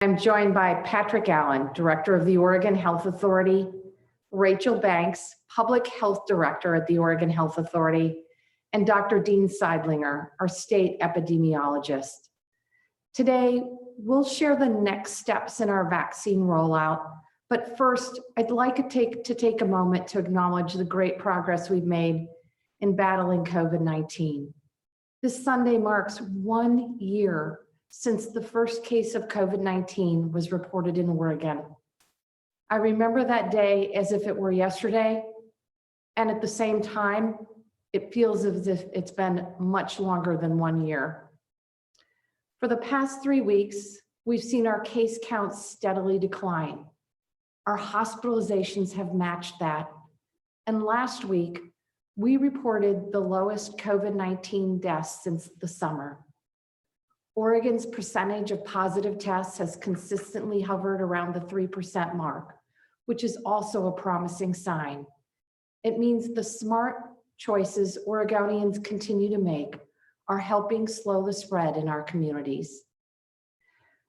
I'm joined by Patrick Allen, Director of the Oregon Health Authority, Rachel Banks, Public Health Director at the Oregon Health Authority, and Dr. Dean Seidlinger, our state epidemiologist. Today, we'll share the next steps in our vaccine rollout, but first, I'd like to take a moment to acknowledge the great progress we've made in battling COVID-19. This Sunday marks 1 year since the first case of COVID-19 was reported in Oregon. I remember that day as if it were yesterday, and at the same time, it feels as if it's been much longer than 1 year. For the past 3 weeks, we've seen our case counts steadily decline. Our hospitalizations have matched that. And last week, we reported the lowest COVID-19 deaths since the summer. Oregon's percentage of positive tests has consistently hovered around the 3% mark, which is also a promising sign. It means the smart choices Oregonians continue to make are helping slow the spread in our communities.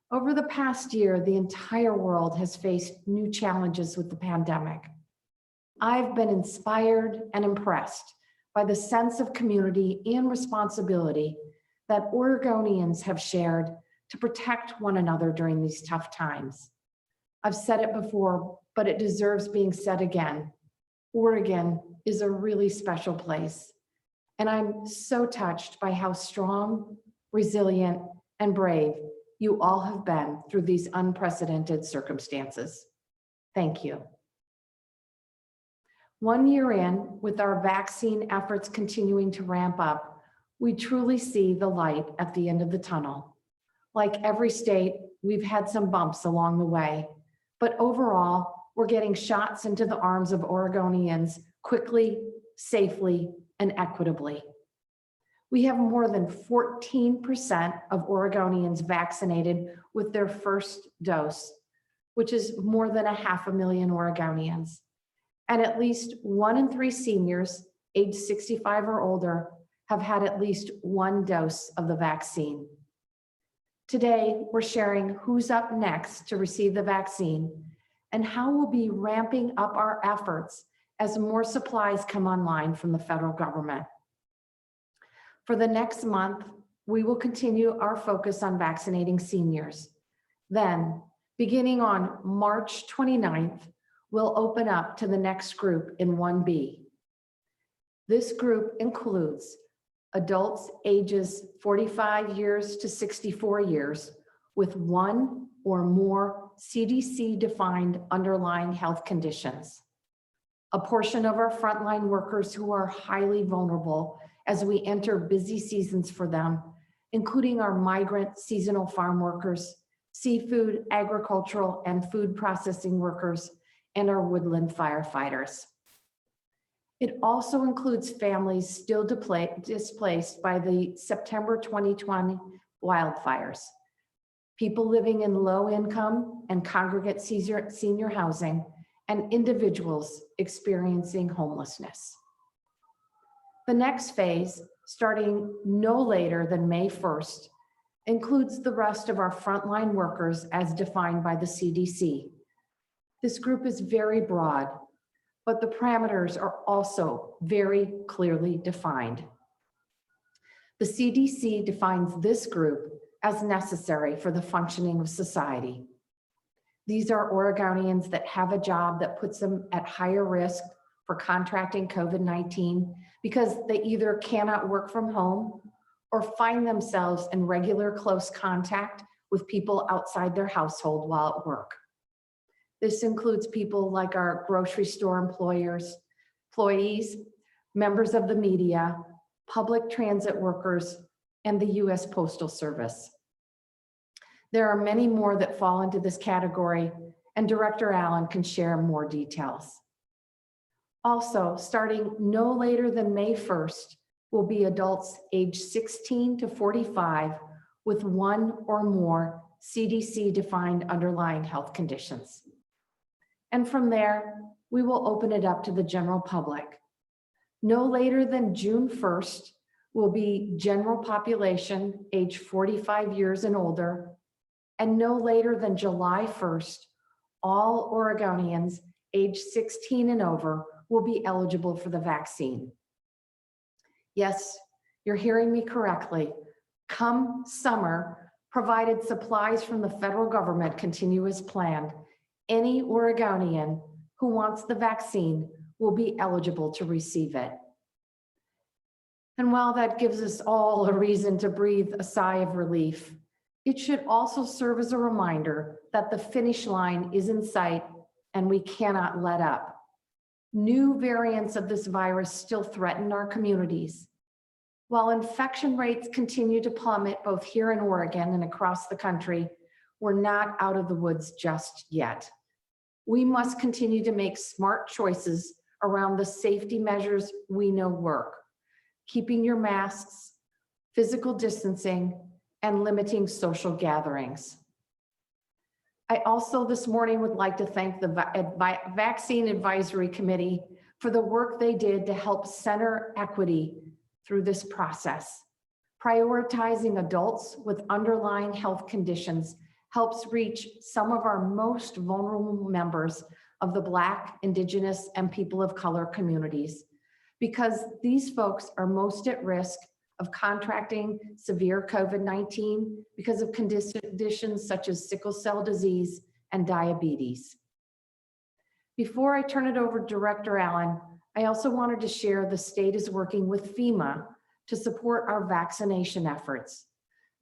Over the past year, the entire world has faced new challenges with the pandemic. I've been inspired and impressed by the sense of community and responsibility that Oregonians have shared to protect one another during these tough times. I've said it before, but it deserves being said again. Oregon is a really special place, and I'm so touched by how strong, resilient, and brave you all have been through these unprecedented circumstances. Thank you. 1 year in, with our vaccine efforts continuing to ramp up, we truly see the light at the end of the tunnel. Like every state, we've had some bumps along the way, but overall, we're getting shots into the arms of Oregonians quickly, safely, and equitably. We have more than 14% of Oregonians vaccinated with their first dose, which is more than 500,000 Oregonians. And at least 1 in 3 seniors age 65 or older have had at least 1 dose of the vaccine. Today, we're sharing who's up next to receive the vaccine and how we'll be ramping up our efforts as more supplies come online from the federal government. For the next month, we will continue our focus on vaccinating seniors. Then, beginning on March 29th, we'll open up to the next group in 1B. This group includes adults ages 45 years to 64 years with 1 or more CDC-defined underlying health conditions. A portion of our frontline workers who are highly vulnerable as we enter busy seasons for them, including our migrant seasonal farm workers, seafood, agricultural, and food processing workers, and our woodland firefighters. It also includes families still displaced by the September 2020 wildfires, people living in low income and congregate senior housing, and individuals experiencing homelessness. The next phase, starting no later than May 1st, includes the rest of our frontline workers as defined by the CDC. This group is very broad, but the parameters are also very clearly defined. The CDC defines this group as necessary for the functioning of society. These are Oregonians that have a job that puts them at higher risk for contracting COVID-19 because they either cannot work from home or find themselves in regular close contact with people outside their household while at work. This includes people like our grocery store employees, members of the media, public transit workers, and the U.S. Postal Service. There are many more that fall into this category, and Director Allen can share more details. Also, starting no later than May 1st, will be adults age 16 to 45 with 1 or more CDC-defined underlying health conditions. And from there, we will open it up to the general public. No later than June 1st will be general population age 45 years and older, And no later than July 1st, all Oregonians age 16 and over will be eligible for the vaccine. Yes, you're hearing me correctly. Come summer, provided supplies from the federal government continue as planned, any Oregonian who wants the vaccine will be eligible to receive it. And while that gives us all a reason to breathe a sigh of relief, it should also serve as a reminder that the finish line is in sight and we cannot let up. New variants of this virus still threaten our communities. While infection rates continue to plummet both here in Oregon and across the country, we're not out of the woods just yet. We must continue to make smart choices around the safety measures we know work, keeping your masks, physical distancing, and limiting social gatherings. I also this morning would like to thank the Vaccine Advisory Committee for the work they did to help center equity through this process. Prioritizing adults with underlying health conditions helps reach some of our most vulnerable members of the Black, Indigenous, and people of color communities, because these folks are most at risk of contracting severe COVID-19 because of conditions such as sickle cell disease and diabetes. Before I turn it over to Director Allen, I also wanted to share the state is working with FEMA to support our vaccination efforts.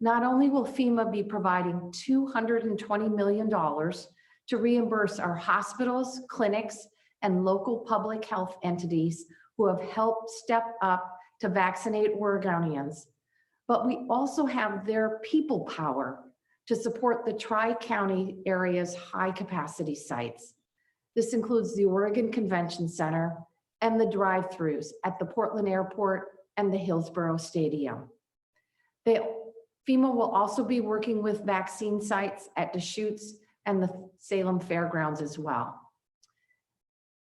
Not only will FEMA be providing $220 million to reimburse our hospitals, clinics, and local public health entities who have helped step up to vaccinate Oregonians, but we also have their people power to support the Tri-County area's high capacity sites. This includes the Oregon Convention Center and the drive-throughs at the Portland Airport and the Hillsborough Stadium. FEMA will also be working with vaccine sites at Deschutes and the Salem Fairgrounds as well.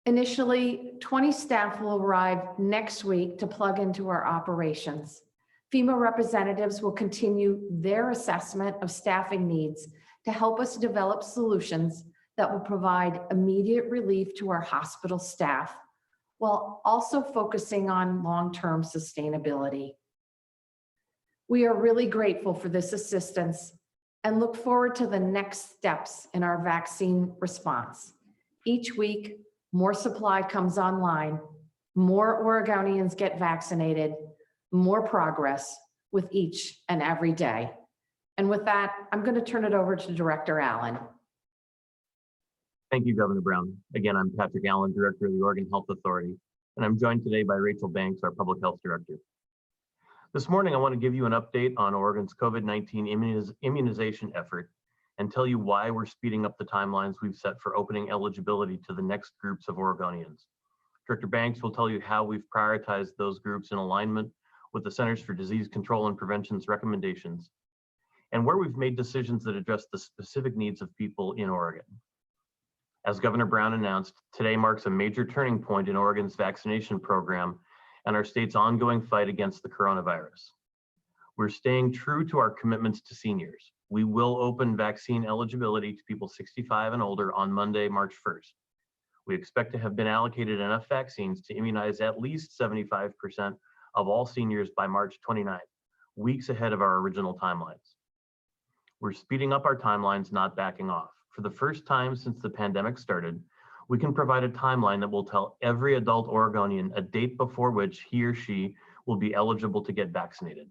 Initially, 20 staff will arrive next week to plug into our operations. FEMA representatives will continue their assessment of staffing needs to help us develop solutions that will provide immediate relief to our hospital staff, while also focusing on long-term sustainability. We are really grateful for this assistance and look forward to the next steps in our vaccine response. Each week, more supply comes online, more Oregonians get vaccinated, more progress with each and every day. And with that, I'm going to turn it over to Director Allen. Thank you, Governor Brown. Again, I'm Patrick Allen, Director of the Oregon Health Authority, and I'm joined today by Rachel Banks, our Public Health Director. This morning, I want to give you an update on Oregon's COVID-19 immunization effort and tell you why we're speeding up the timelines we've set for opening eligibility to the next groups of Oregonians. Director Banks will tell you how we've prioritized those groups in alignment with the Centers for Disease Control and Prevention's recommendations, and where we've made decisions that address the specific needs of people in Oregon. As Governor Brown announced, today marks a major turning point in Oregon's vaccination program and our state's ongoing fight against the coronavirus. We're staying true to our commitments to seniors. We will open vaccine eligibility to people 65 and older on Monday, March 1st. We expect to have been allocated enough vaccines to immunize at least 75% of all seniors by March 29th, weeks ahead of our original timelines. We're speeding up our timelines, not backing off. For the first time since the pandemic started, we can provide a timeline that will tell every adult Oregonian a date before which he or she will be eligible to get vaccinated.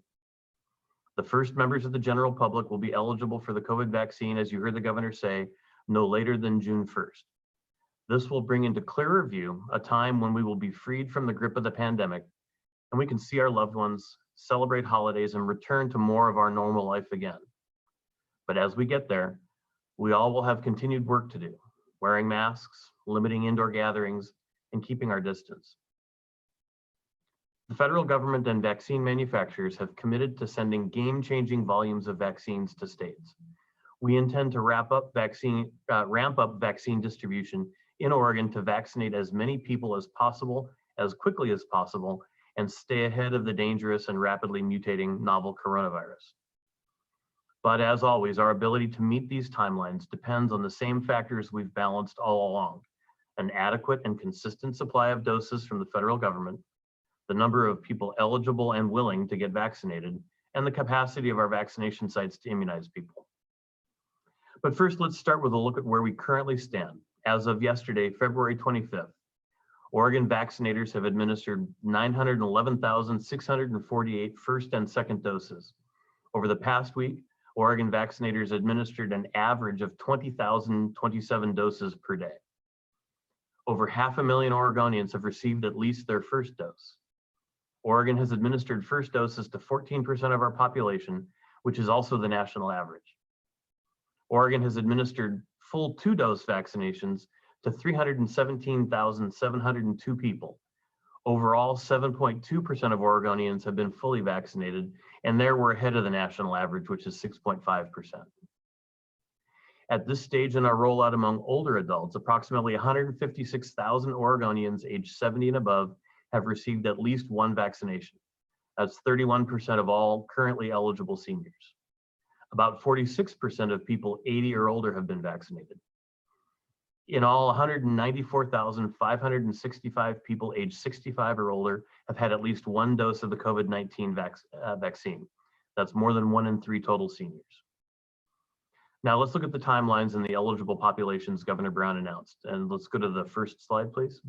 The first members of the general public will be eligible for the COVID vaccine, as you heard the governor say, no later than June 1st. This will bring into clearer view a time when we will be freed from the grip of the pandemic and we can see our loved ones, celebrate holidays, and return to more of our normal life again. But as we get there, we all will have continued work to do, wearing masks, limiting indoor gatherings, and keeping our distance. The federal government and vaccine manufacturers have committed to sending game-changing volumes of vaccines to states. We intend to ramp up vaccine distribution in Oregon to vaccinate as many people as possible, as quickly as possible, and stay ahead of the dangerous and rapidly mutating novel coronavirus. But as always, our ability to meet these timelines depends on the same factors we've balanced all along: an adequate and consistent supply of doses from the federal government, the number of people eligible and willing to get vaccinated, and the capacity of our vaccination sites to immunize people. But first, let's start with a look at where we currently stand. As of yesterday, February 25th, Oregon vaccinators have administered 911,648 first and second doses. Over the past week, Oregon vaccinators administered an average of 20,027 doses per day. Over 500,000 Oregonians have received at least their first dose. Oregon has administered first doses to 14% of our population, which is also the national average. Oregon has administered full 2-dose vaccinations to 317,702 people. Overall, 7.2% of Oregonians have been fully vaccinated, and there we're ahead of the national average, which is 6.5%. At this stage in our rollout among older adults, approximately 156,000 Oregonians aged 70 and above have received at least one vaccination. That's 31% of all currently eligible seniors. About 46% of people 80 or older have been vaccinated. In all, 194,565 people aged 65 or older have had at least one dose of the COVID-19 vaccine. That's more than 1 in 3 total seniors. Now let's look at the timelines and the eligible populations Governor Brown announced. And let's go to the first slide, please.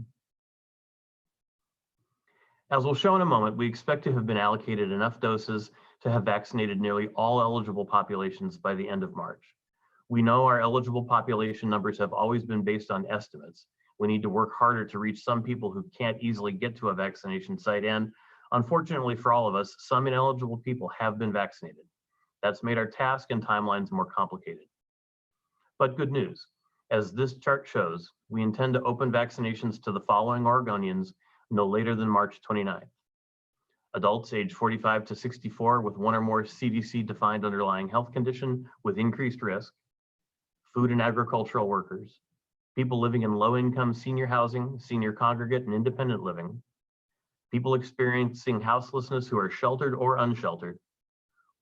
As we'll show in a moment, we expect to have been allocated enough doses to have vaccinated nearly all eligible populations by the end of March. We know our eligible population numbers have always been based on estimates. We need to work harder to reach some people who can't easily get to a vaccination site, and unfortunately for all of us, some ineligible people have been vaccinated. That's made our task and timelines more complicated. But good news, as this chart shows, we intend to open vaccinations to the following Oregonians no later than March 29th. Adults age 45 to 64 with one or more CDC-defined underlying health condition with increased risk, food and agricultural workers, people living in low-income senior housing, senior congregate, and independent living, people experiencing houselessness who are sheltered or unsheltered,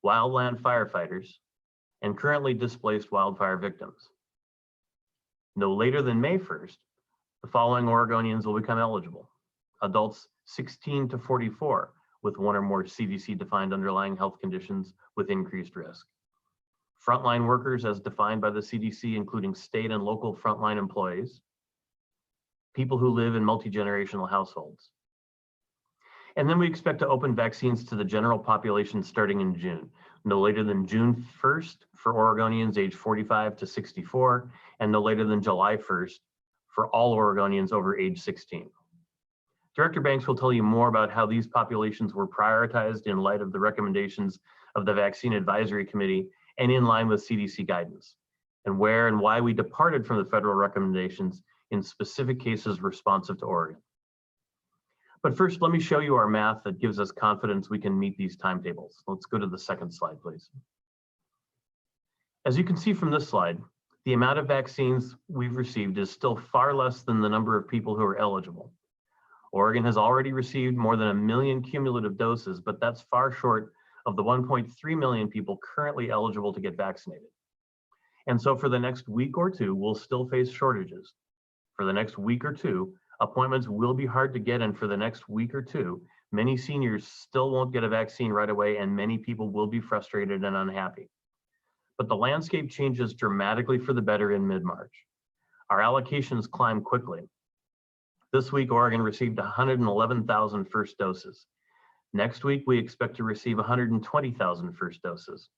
wildland firefighters, and currently displaced wildfire victims. No later than May 1st, the following Oregonians will become eligible: adults 16 to 44 with one or more CDC-defined underlying health conditions with increased risk, frontline workers as defined by the CDC, including state and local frontline employees, people who live in multi-generational households. And then we expect to open vaccines to the general population starting in June, no later than June 1st for Oregonians age 45 to 64, and no later than July 1st for all Oregonians over age 16. Director Banks will tell you more about how these populations were prioritized in light of the recommendations of the Vaccine Advisory Committee and in line with CDC guidance, and where and why we departed from the federal recommendations in specific cases responsive to Oregon. But first, let me show you our math that gives us confidence we can meet these timetables. Let's go to the second slide, please. As you can see from this slide, the amount of vaccines we've received is still far less than the number of people who are eligible. Oregon has already received more than 1 million cumulative doses, but that's far short of the 1.3 million people currently eligible to get vaccinated. And so for the next week or two, we'll still face shortages. For the next week or two, appointments will be hard to get, and for the next week or two, many seniors still won't get a vaccine right away, and many people will be frustrated and unhappy. But the landscape changes dramatically for the better in mid-March. Our allocations climb quickly. This week, Oregon received 111,000 first doses. Next week, we expect to receive 120,000 first doses.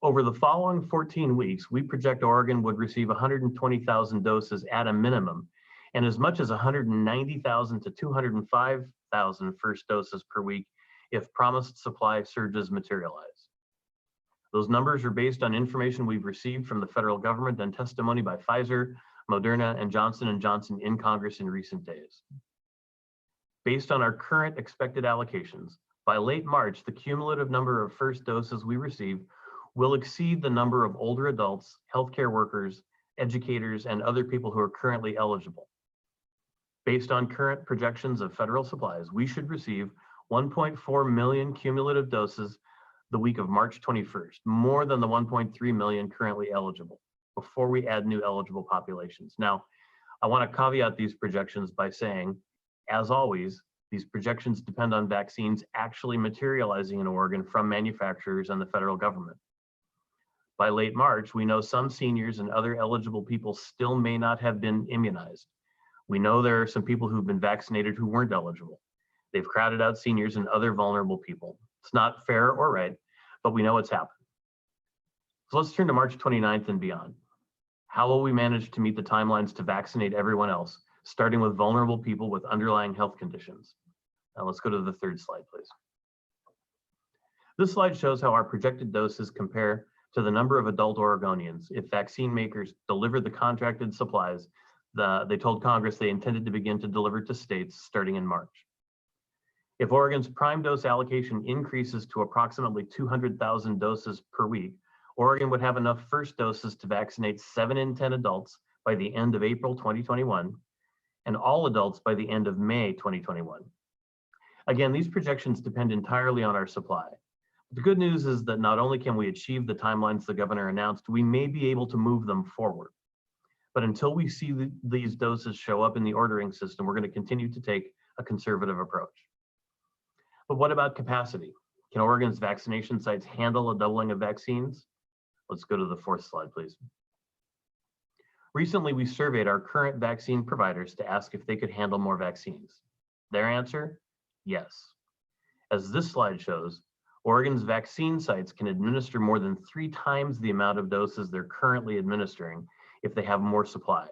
Over the following 14 weeks, we project Oregon would receive 120,000 doses at a minimum, and as much as 190,000 to 205,000 first doses per week if promised supply surges materialize. Those numbers are based on information we've received from the federal government and testimony by Pfizer, Moderna, and Johnson & Johnson in Congress in recent days. Based on our current expected allocations, by late March, the cumulative number of first doses we receive will exceed the number of older adults, healthcare workers, educators, and other people who are currently eligible. Based on current projections of federal supplies, we should receive 1.4 million cumulative doses the week of March 21st, more than the 1.3 million currently eligible, before we add new eligible populations. Now, I want to caveat these projections by saying, as always, these projections depend on vaccines actually materializing in Oregon from manufacturers and the federal government. By late March, we know some seniors and other eligible people still may not have been immunized. We know there are some people who've been vaccinated who weren't eligible. They've crowded out seniors and other vulnerable people. It's not fair or right, but we know it's happened. So let's turn to March 29th and beyond. How will we manage to meet the timelines to vaccinate everyone else, starting with vulnerable people with underlying health conditions? Now let's go to the third slide, please. This slide shows how our projected doses compare to the number of adult Oregonians if vaccine makers delivered the contracted supplies they told Congress they intended to begin to deliver to states starting in March. If Oregon's prime dose allocation increases to approximately 200,000 doses per week, Oregon would have enough first doses to vaccinate 7 in 10 adults by the end of April 2021, and all adults by the end of May 2021. Again, these projections depend entirely on our supply. The good news is that not only can we achieve the timelines the governor announced, we may be able to move them forward. But until we see these doses show up in the ordering system, we're going to continue to take a conservative approach. But what about capacity? Can Oregon's vaccination sites handle a doubling of vaccines? Let's go to the fourth slide, please. Recently, we surveyed our current vaccine providers to ask if they could handle more vaccines. Their answer, yes. As this slide shows, Oregon's vaccine sites can administer more than 3 times the amount of doses they're currently administering if they have more supply.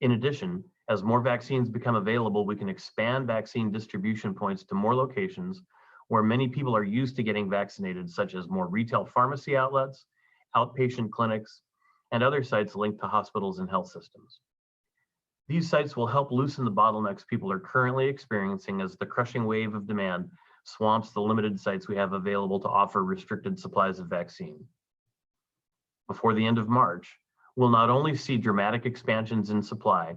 In addition, as more vaccines become available, we can expand vaccine distribution points to more locations where many people are used to getting vaccinated, such as more retail pharmacy outlets, outpatient clinics, and other sites linked to hospitals and health systems. These sites will help loosen the bottlenecks people are currently experiencing as the crushing wave of demand swamps the limited sites we have available to offer restricted supplies of vaccine. Before the end of March, we'll not only see dramatic expansions in supply,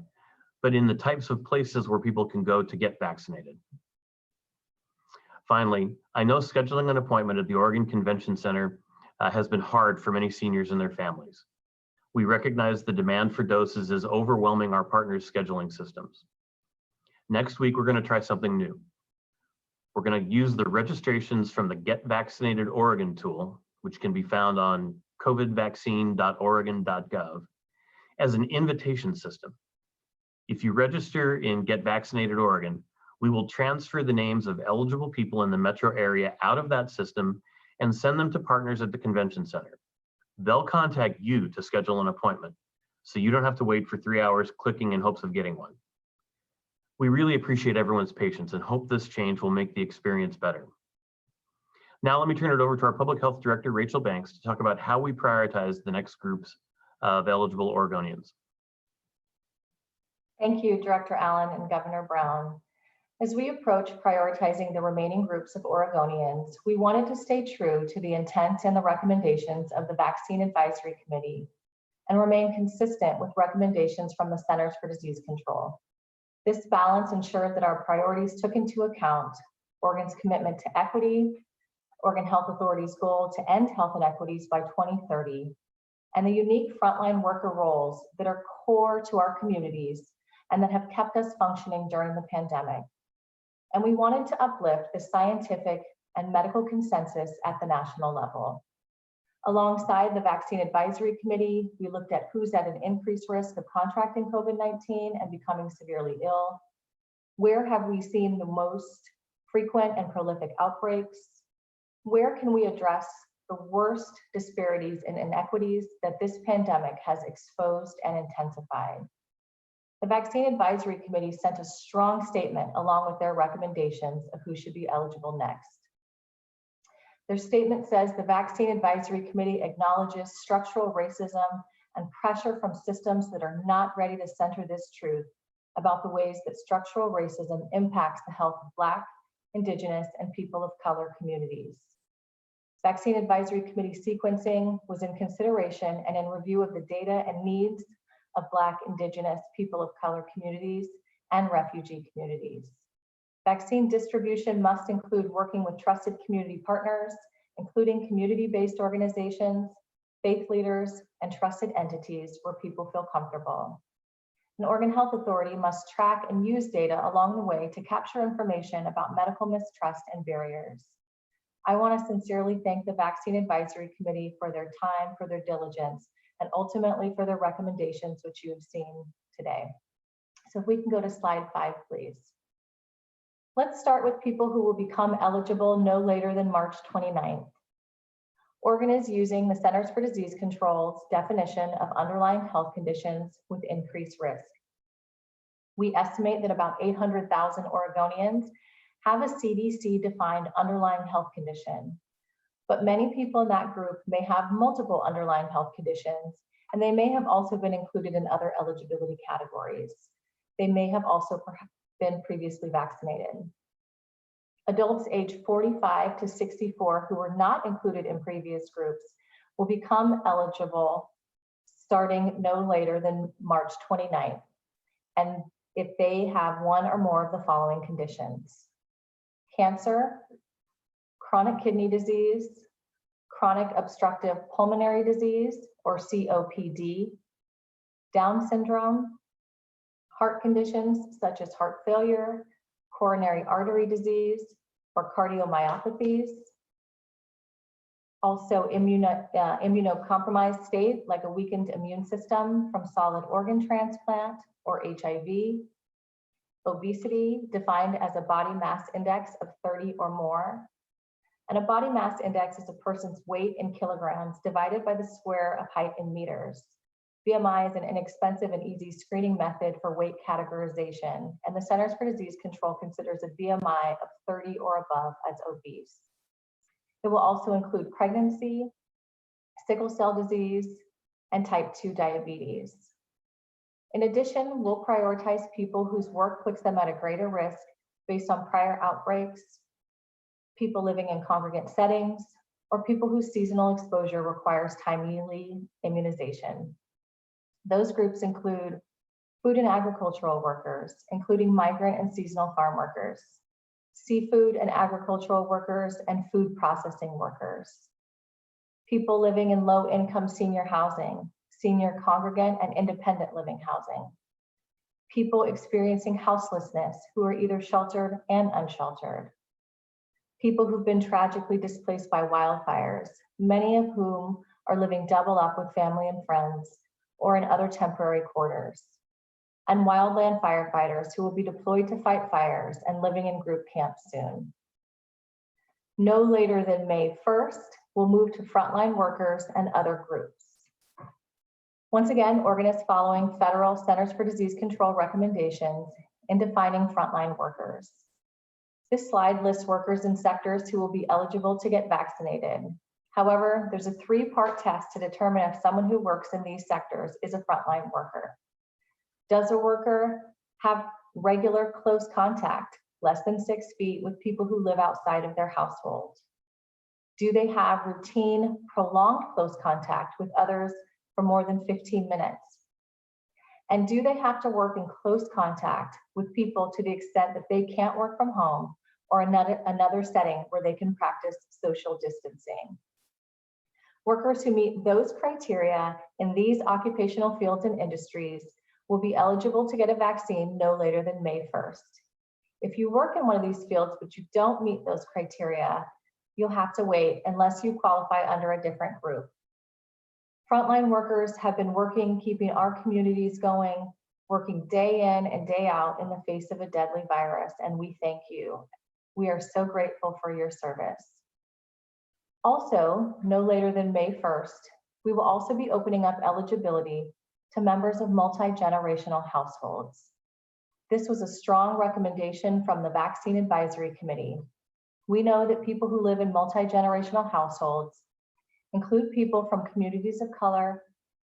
but in the types of places where people can go to get vaccinated. Finally, I know scheduling an appointment at the Oregon Convention Center has been hard for many seniors and their families. We recognize the demand for doses is overwhelming our partners' scheduling systems. Next week, we're going to try something new. We're going to use the registrations from the Get Vaccinated Oregon tool, which can be found on covidvaccine.oregon.gov, as an invitation system. If you register in Get Vaccinated Oregon, we will transfer the names of eligible people in the metro area out of that system and send them to partners at the convention center. They'll contact you to schedule an appointment, so you don't have to wait for 3 hours clicking in hopes of getting one. We really appreciate everyone's patience and hope this change will make the experience better. Now let me turn it over to our Public Health Director, Rachel Banks, to talk about how we prioritize the next groups of eligible Oregonians. Thank you, Director Allen and Governor Brown. As we approach prioritizing the remaining groups of Oregonians, we wanted to stay true to the intent and the recommendations of the Vaccine Advisory Committee and remain consistent with recommendations from the Centers for Disease Control. This balance ensured that our priorities took into account Oregon's commitment to equity, Oregon Health Authority's goal to end health inequities by 2030, and the unique frontline worker roles that are core to our communities and that have kept us functioning during the pandemic. And we wanted to uplift the scientific and medical consensus at the national level. Alongside the Vaccine Advisory Committee, we looked at who's at an increased risk of contracting COVID-19 and becoming severely ill. Where have we seen the most frequent and prolific outbreaks? Where can we address the worst disparities and inequities that this pandemic has exposed and intensified? The Vaccine Advisory Committee sent a strong statement along with their recommendations of who should be eligible next. Their statement says the Vaccine Advisory Committee acknowledges structural racism and pressure from systems that are not ready to center this truth about the ways that structural racism impacts the health of Black, Indigenous, and people of color communities. Vaccine Advisory Committee sequencing was in consideration and in review of the data and needs of Black, Indigenous, people of color communities, and refugee communities. Vaccine distribution must include working with trusted community partners, including community-based organizations, faith leaders, and trusted entities where people feel comfortable. An Oregon Health Authority must track and use data along the way to capture information about medical mistrust and barriers. I want to sincerely thank the Vaccine Advisory Committee for their time, for their diligence, and ultimately for their recommendations, which you have seen today. So if we can go to slide 5, please. Let's start with people who will become eligible no later than March 29th. Oregon is using the Centers for Disease Control's definition of underlying health conditions with increased risk. We estimate that about 800,000 Oregonians have a CDC-defined underlying health condition, but many people in that group may have multiple underlying health conditions, and they may have also been included in other eligibility categories. They may have also been previously vaccinated. Adults aged 45 to 64 who were not included in previous groups will become eligible starting no later than March 29th, and if they have one or more of the following conditions: cancer, chronic kidney disease, chronic obstructive pulmonary disease, or COPD, Down syndrome, heart conditions such as heart failure, coronary artery disease, or cardiomyopathies. Also immunocompromised state, like a weakened immune system from solid organ transplant or HIV. Obesity, defined as a body mass index of 30 or more. And a body mass index is a person's weight in kilograms divided by the square of height in meters. BMI is an inexpensive and easy screening method for weight categorization, and the Centers for Disease Control considers a BMI of 30 or above as obese. It will also include pregnancy, sickle cell disease, and type 2 diabetes. In addition, we'll prioritize people whose work puts them at a greater risk based on prior outbreaks, people living in congregate settings, or people whose seasonal exposure requires timely immunization. Those groups include food and agricultural workers, including migrant and seasonal farm workers, seafood and agricultural workers, and food processing workers, people living in low-income senior housing, senior congregant and independent living housing, people experiencing houselessness who are either sheltered and unsheltered, people who've been tragically displaced by wildfires, many of whom are living double up with family and friends or in other temporary quarters, and wildland firefighters who will be deployed to fight fires and living in group camps soon. No later than May 1st, we'll move to frontline workers and other groups. Once again, Oregon is following federal Centers for Disease Control recommendations in defining frontline workers. This slide lists workers in sectors who will be eligible to get vaccinated. However, there's a 3-part test to determine if someone who works in these sectors is a frontline worker. Does a worker have regular close contact, less than 6 feet, with people who live outside of their household? Do they have routine, prolonged close contact with others for more than 15 minutes? And do they have to work in close contact with people to the extent that they can't work from home or another setting where they can practice social distancing? Workers who meet those criteria in these occupational fields and industries will be eligible to get a vaccine no later than May 1st. If you work in one of these fields but you don't meet those criteria, you'll have to wait unless you qualify under a different group. Frontline workers have been working, keeping our communities going, working day in and day out in the face of a deadly virus, and we thank you. We are so grateful for your service. Also, no later than May 1st, we will also be opening up eligibility to members of multi-generational households. This was a strong recommendation from the Vaccine Advisory Committee. We know that people who live in multi-generational households include people from communities of color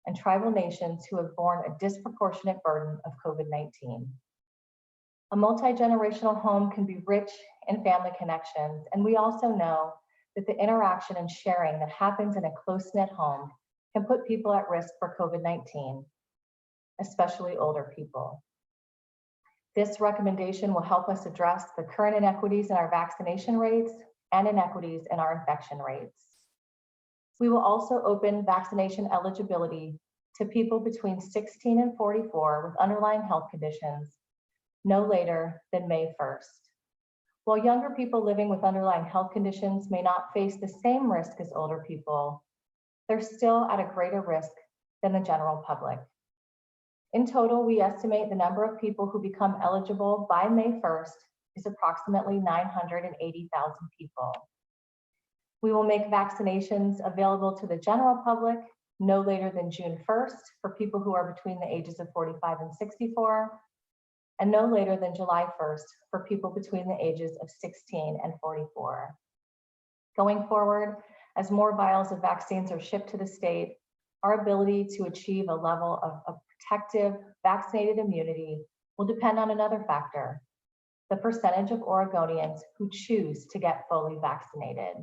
and tribal nations who have borne a disproportionate burden of COVID-19. A multi-generational home can be rich in family connections, and we also know that the interaction and sharing that happens in a close-knit home can put people at risk for COVID-19, especially older people. This recommendation will help us address the current inequities in our vaccination rates and inequities in our infection rates. We will also open vaccination eligibility to people between 16 and 44 with underlying health conditions no later than May 1st. While younger people living with underlying health conditions may not face the same risk as older people, they're still at a greater risk than the general public. In total, we estimate the number of people who become eligible by May 1st is approximately 980,000 people. We will make vaccinations available to the general public no later than June 1st for people who are between the ages of 45 and 64, and no later than July 1st for people between the ages of 16 and 44. Going forward, as more vials of vaccines are shipped to the state, our ability to achieve a level of protective vaccinated immunity will depend on another factor: the percentage of Oregonians who choose to get fully vaccinated.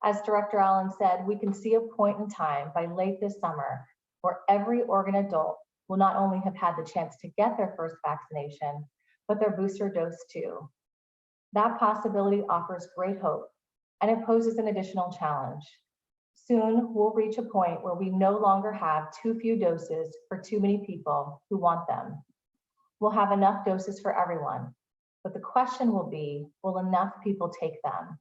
As Director Allen said, we can see a point in time by late this summer where every Oregon adult will not only have had the chance to get their first vaccination, but their booster dose too. That possibility offers great hope, and it poses an additional challenge. Soon, we'll reach a point where we no longer have too few doses for too many people who want them. We'll have enough doses for everyone, but the question will be, will enough people take them?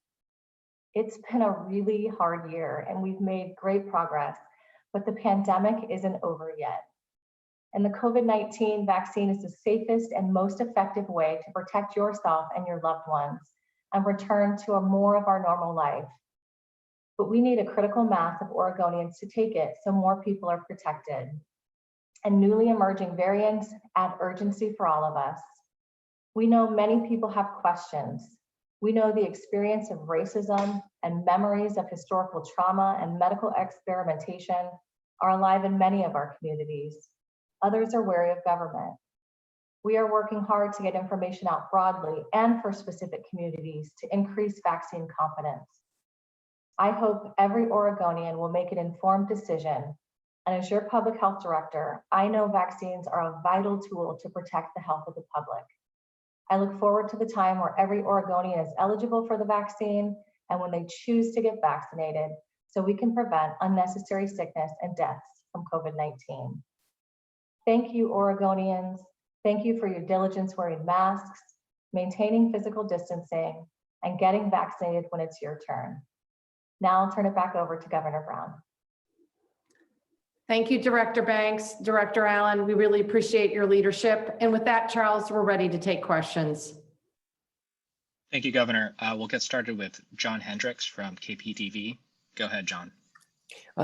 It's been a really hard year and we've made great progress, but the pandemic isn't over yet. And the COVID-19 vaccine is the safest and most effective way to protect yourself and your loved ones and return to more of our normal life. But we need a critical mass of Oregonians to take it so more people are protected. And newly emerging variants add urgency for all of us. We know many people have questions. We know the experience of racism and memories of historical trauma and medical experimentation are alive in many of our communities. Others are wary of government. We are working hard to get information out broadly and for specific communities to increase vaccine confidence. I hope every Oregonian will make an informed decision. And as your public health director, I know vaccines are a vital tool to protect the health of the public. I look forward to the time where every Oregonian is eligible for the vaccine and when they choose to get vaccinated so we can prevent unnecessary sickness and deaths from COVID-19. Thank you, Oregonians. Thank you for your diligence wearing masks, maintaining physical distancing, and getting vaccinated when it's your turn. Now I'll turn it back over to Governor Brown. Thank you, Director Banks. Director Allen, we really appreciate your leadership. And with that, Charles, we're ready to take questions. Thank you, Governor. We'll get started with John Hendricks from KPTV. Go ahead, John.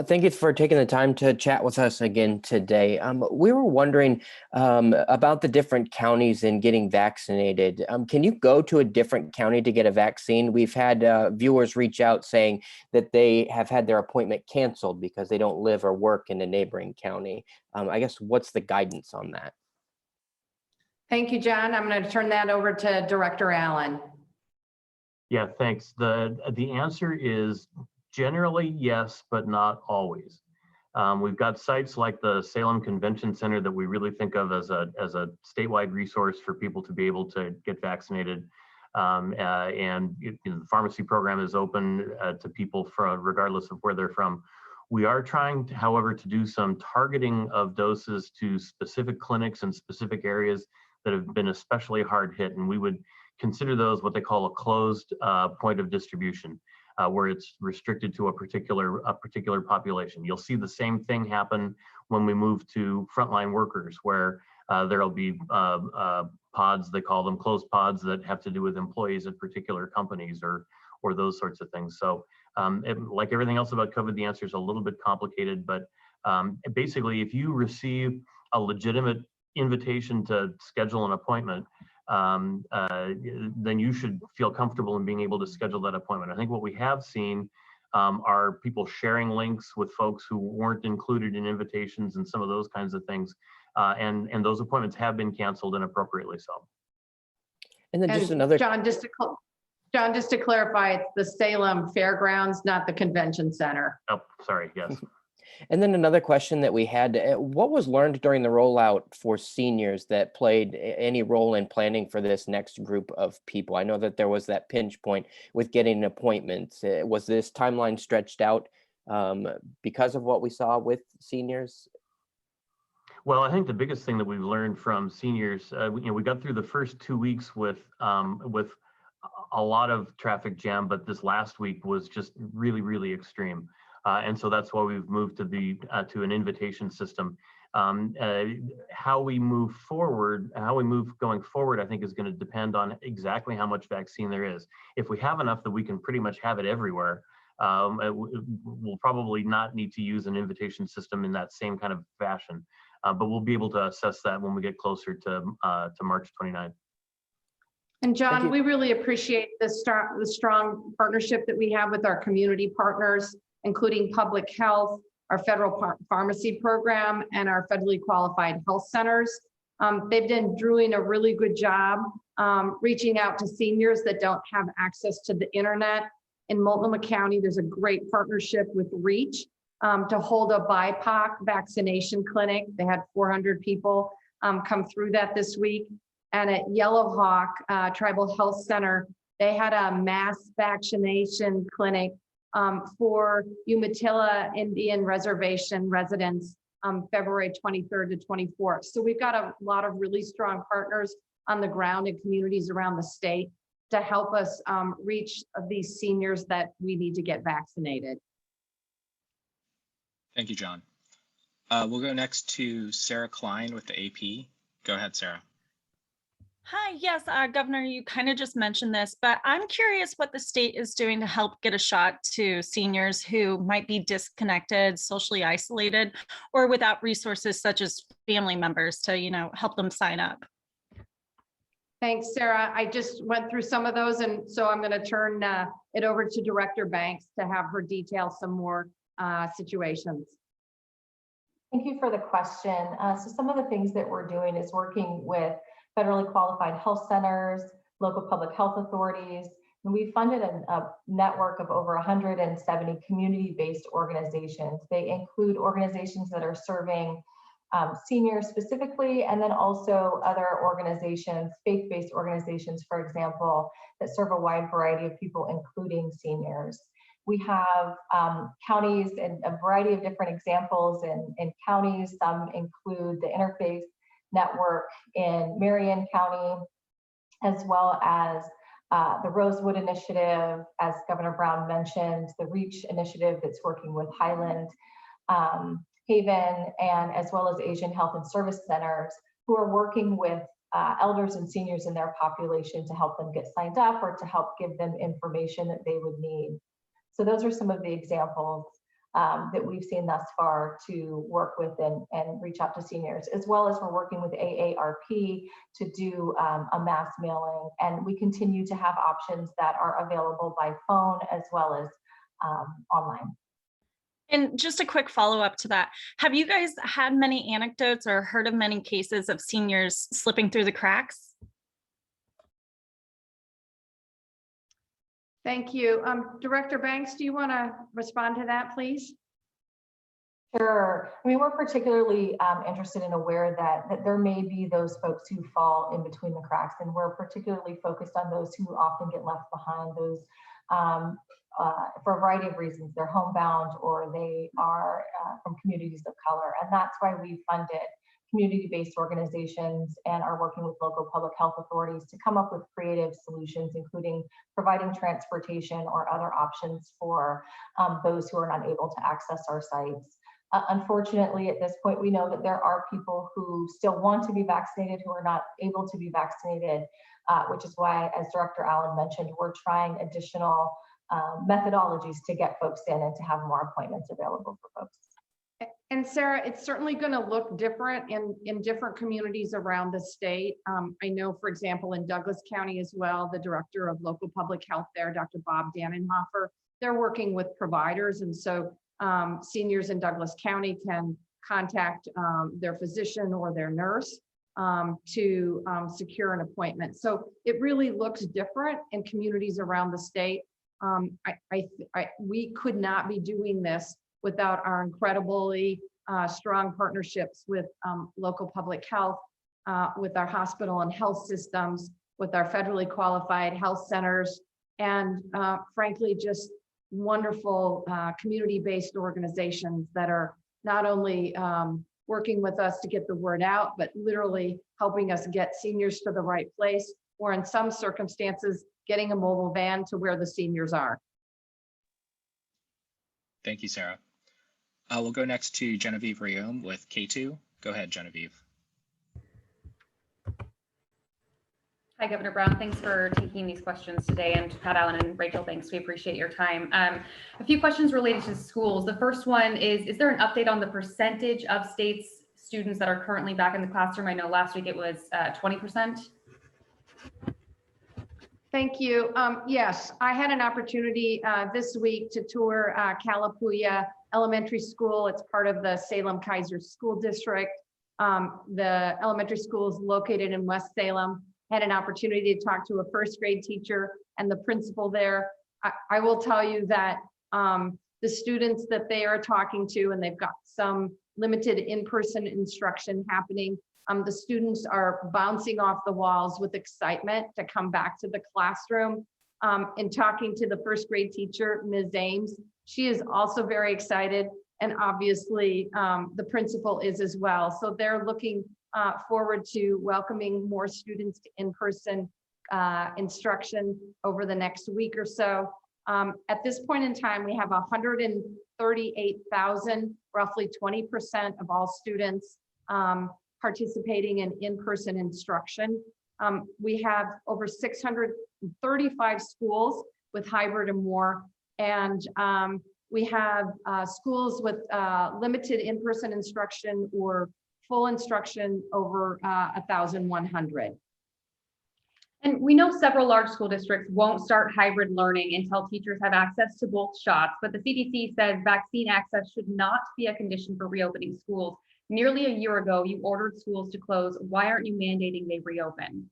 Thank you for taking the time to chat with us again today. We were wondering about the different counties and getting vaccinated. Can you go to a different county to get a vaccine? We've had viewers reach out saying that they have had their appointment canceled because they don't live or work in a neighboring county. I guess what's the guidance on that? Thank you, John. I'm going to turn that over to Director Allen. Yeah, thanks. The answer is generally yes, but not always. We've got sites like the Salem Convention Center that we really think of as a statewide resource for people to be able to get vaccinated. The pharmacy program is open to people regardless of where they're from. We are trying, however, to do some targeting of doses to specific clinics and specific areas that have been especially hard hit, and we would consider those what they call a closed point of distribution. Where it's restricted to a particular population. You'll see the same thing happen when we move to frontline workers, where there'll be pods, they call them closed pods, that have to do with employees at particular companies or those sorts of things. So like everything else about COVID, the answer is a little bit complicated, but basically if you receive a legitimate invitation to schedule an appointment, then you should feel comfortable in being able to schedule that appointment. I think what we have seen are people sharing links with folks who weren't included in invitations and some of those kinds of things. And those appointments have been canceled inappropriately so. And then just another— John, just to clarify, it's the Salem Fairgrounds, not the Convention Center. Oh, sorry, yes. And then another question that we had, what was learned during the rollout for seniors that played any role in planning for this next group of people? I know that there was that pinch point with getting appointments. Was this timeline stretched out because of what we saw with seniors? Well, I think the biggest thing that we've learned from seniors, we got through the first 2 weeks with a lot of traffic jam, but this last week was just really, really extreme. And so that's why we've moved to an invitation system. How we move going forward, I think is going to depend on exactly how much vaccine there is. If we have enough that we can pretty much have it everywhere, we'll probably not need to use an invitation system in that same kind of fashion. But we'll be able to assess that when we get closer to March 29th. And John, we really appreciate the strong partnership that we have with our community partners, including public health, our federal pharmacy program, and our federally qualified health centers. They've been doing a really good job reaching out to seniors that don't have access to the internet. In Multnomah County, there's a great partnership with REACH to hold a BIPOC vaccination clinic. They had 400 people come through that this week. And at Yellow Hawk Tribal Health Center, they had a mass vaccination clinic for Umatilla Indian Reservation residents February 23rd to 24th. So we've got a lot of really strong partners on the ground in communities around the state to help us reach these seniors that we need to get vaccinated. Thank you, John. We'll go next to Sarah Klein with the AP. Go ahead, Sarah. Hi, yes, Governor, you kind of just mentioned this, but I'm curious what the state is doing to help get a shot to seniors who might be disconnected, socially isolated, or without resources such as family members to, help them sign up. Thanks, Sarah. I just went through some of those, and so I'm going to turn it over to Director Banks to have her detail some more situations. Thank you for the question. So some of the things that we're doing is working with federally qualified health centers, local public health authorities, and we funded a network of over 170 community-based organizations. They include organizations that are serving seniors specifically, and then also other organizations, faith-based organizations, for example, that serve a wide variety of people, including seniors. We have counties and a variety of different examples in counties. Some include the Interfaith Network in Marion County, as well as the Rosewood Initiative, as Governor Brown mentioned, the REACH initiative that's working with Highland, Haven, and as well as Asian Health and Service Centers, who are working with elders and seniors in their population to help them get signed up or to help give them information that they would need. So those are some of the examples that we've seen thus far to work with and reach out to seniors, as well as we're working with AARP to do a mass mailing. And we continue to have options that are available by phone as well as online. And just a quick follow-up to that. Have you guys had many anecdotes or heard of many cases of seniors slipping through the cracks? Thank you. Director Banks, do you want to respond to that, please? Sure. I mean, we're particularly interested and aware that there may be those folks who fall in between the cracks, and we're particularly focused on those who often get left behind, those for a variety of reasons. They're homebound or they are from communities of color, and that's why we funded community-based organizations and are working with local public health authorities to come up with creative solutions, including providing transportation or other options for those who are not able to access our sites. Unfortunately, at this point, we know that there are people who still want to be vaccinated who are not able to be vaccinated, which is why, as Director Allen mentioned, we're trying additional methodologies to get folks in and to have more appointments available for folks. And Sarah, it's certainly going to look different in different communities around the state. I know, for example, in Douglas County as well, the director of local public health there, Dr. Bob Dannenhofer, they're working with providers. And so seniors in Douglas County can contact their physician or their nurse to secure an appointment. So it really looks different in communities around the state. We could not be doing this without our incredibly strong partnerships with local public health, with our hospital and health systems, with our federally qualified health centers, and frankly, just wonderful community-based organizations that are not only working with us to get the word out, but literally helping us get seniors to the right place, or in some circumstances, getting a mobile van to where the seniors are. Thank you, Sarah. We'll go next to Genevieve Riom with K2. Go ahead, Genevieve. Hi, Governor Brown. Thanks for taking these questions today. And Pat Allen and Rachel, thanks. We appreciate your time. A few questions related to schools. The first one is there an update on the percentage of states students that are currently back in the classroom? I know last week it was 20%. Thank you. Yes, I had an opportunity this week to tour Calapooya Elementary School. It's part of the Salem-Keizer School District. The elementary school is located in West Salem. Had an opportunity to talk to a first grade teacher and the principal there. I will tell you that the students that they are talking to, and they've got some limited in-person instruction happening, the students are bouncing off the walls with excitement to come back to the classroom. In talking to the first grade teacher, Ms. Ames, she is also very excited, and obviously the principal is as well. So they're looking forward to welcoming more students to in-person instruction over the next week or so. At this point in time, we have 138,000, roughly 20% of all students participating in in-person instruction. We have over 635 schools with hybrid and more, and we have schools with limited in-person instruction or full instruction over 1,100. And we know several large school districts won't start hybrid learning until teachers have access to both shots, but the CDC says vaccine access should not be a condition for reopening schools. Nearly a year ago, you ordered schools to close. Why aren't you mandating they reopen?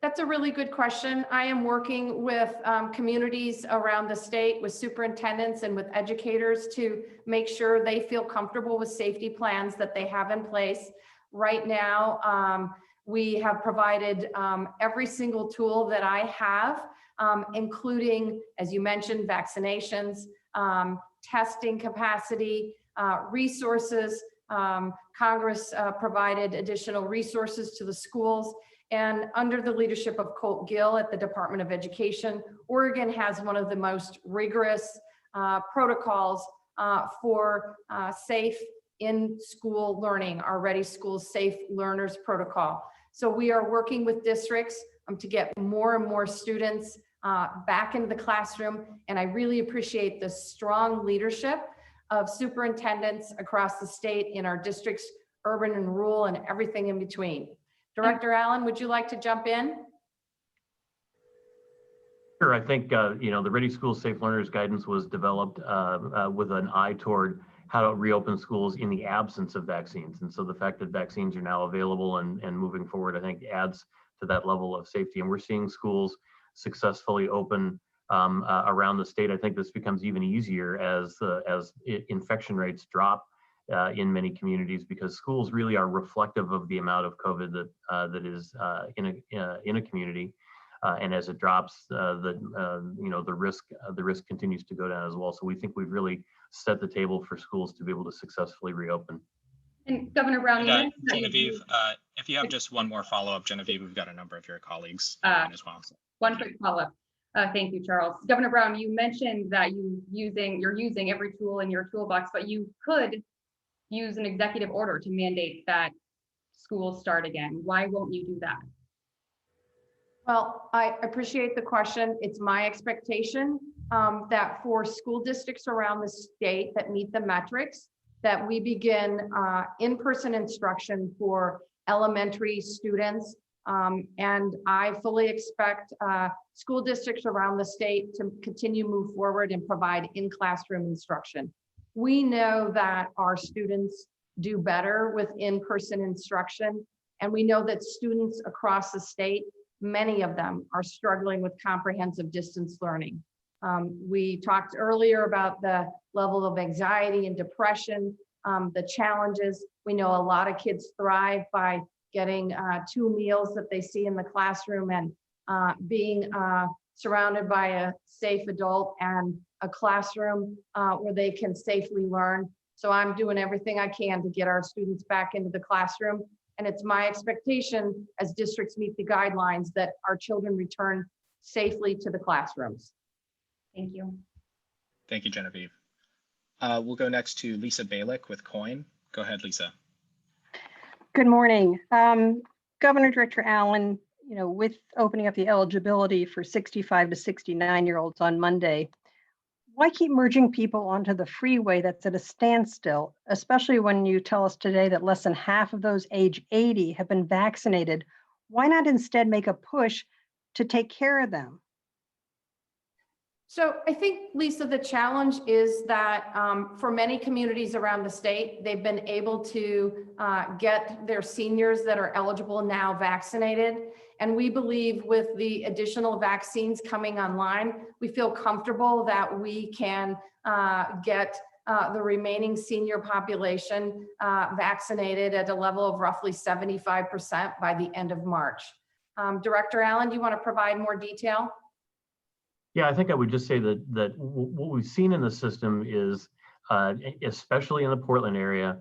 That's a really good question. I am working with communities around the state, with superintendents and with educators to make sure they feel comfortable with safety plans that they have in place. Right now, we have provided every single tool that I have, including, as you mentioned, vaccinations, testing capacity, resources. Congress provided additional resources to the schools. And under the leadership of Colt Gill at the Department of Education, Oregon has one of the most rigorous protocols for safe in-school learning, our Ready Schools Safe Learners Protocol. So we are working with districts to get more and more students back into the classroom. And I really appreciate the strong leadership of superintendents across the state in our districts, urban and rural, and everything in between. Director Allen, would you like to jump in? Sure. I think the Ready Schools Safe Learners guidance was developed with an eye toward how to reopen schools in the absence of vaccines. And so the fact that vaccines are now available and moving forward, I think adds to that level of safety. And we're seeing schools successfully open around the state. I think this becomes even easier as infection rates drop in many communities, because schools really are reflective of the amount of COVID that is in a community, and as it drops, the risk continues to go down as well. So we think we've really set the table for schools to be able to successfully reopen. And Governor Brown, And, Genevieve, if you have just one more follow-up, Genevieve, we've got a number of your colleagues as well. So, one quick follow-up. Thank you, Charles. Governor Brown, you mentioned that you're using every tool in your toolbox, but you could use an executive order to mandate that schools start again. Why won't you do that? Well, I appreciate the question. It's my expectation that for school districts around the state that meet the metrics, that we begin in-person instruction for elementary students. And I fully expect school districts around the state to continue move forward and provide in-classroom instruction. We know that our students do better with in-person instruction, and we know that students across the state, many of them are struggling with comprehensive distance learning. We talked earlier about the level of anxiety and depression, the challenges. We know a lot of kids thrive by getting 2 meals that they see in the classroom and being surrounded by a safe adult and a classroom where they can safely learn. So I'm doing everything I can to get our students back into the classroom. And it's my expectation as districts meet the guidelines that our children return safely to the classrooms. Thank you. Thank you, Genevieve. We'll go next to Lisa Balick with COIN. Go ahead, Lisa. Good morning. Governor Director Allen, with opening up the eligibility for 65 to 69-year-olds on Monday, why keep merging people onto the freeway that's at a standstill, especially when you tell us today that less than half of those age 80 have been vaccinated? Why not instead make a push to take care of them? So I think, Lisa, the challenge is that for many communities around the state, they've been able to get their seniors that are eligible now vaccinated. And we believe with the additional vaccines coming online, we feel comfortable that we can get the remaining senior population vaccinated at a level of roughly 75% by the end of March. Director Allen, do you want to provide more detail? Yeah, I think I would just say that what we've seen in the system is, especially in the Portland area,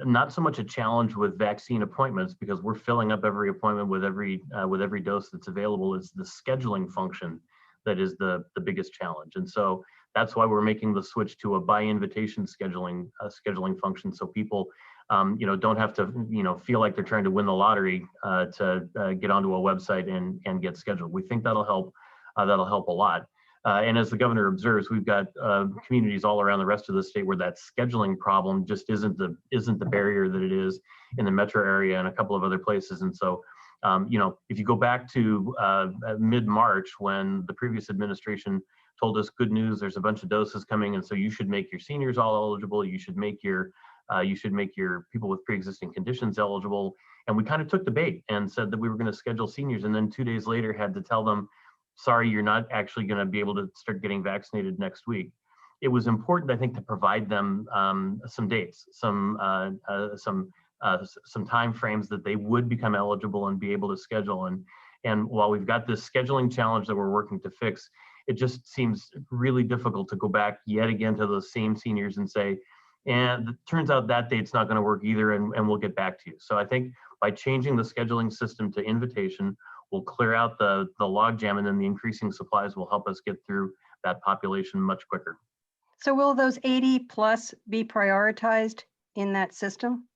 not so much a challenge with vaccine appointments because we're filling up every appointment with every dose that's available. Is the scheduling function that is the biggest challenge, and so that's why we're making the switch to a by invitation scheduling function, so people don't have to feel like they're trying to win the lottery to get onto a website and get scheduled. We think that'll help. That'll help a lot. And as the governor observes, we've got communities all around the rest of the state where that scheduling problem just isn't the barrier that it is in the metro area and a couple of other places. And so, if you go back to mid-March when the previous administration told us, good news, there's a bunch of doses coming, and so you should make your seniors all eligible. You should make your people with pre-existing conditions eligible. And we kind of took the bait and said that we were going to schedule seniors, and then 2 days later had to tell them, sorry, you're not actually going to be able to start getting vaccinated next week. It was important, I think, to provide them some dates, some time frames that they would become eligible and be able to schedule. And while we've got this scheduling challenge that we're working to fix, it just seems really difficult to go back yet again to those same seniors and say, and it turns out that date's not going to work either, and we'll get back to you. So I think by changing the scheduling system to invitation, we'll clear out the logjam, and then the increasing supplies will help us get through that population much quicker. So will those 80 plus be prioritized in that system?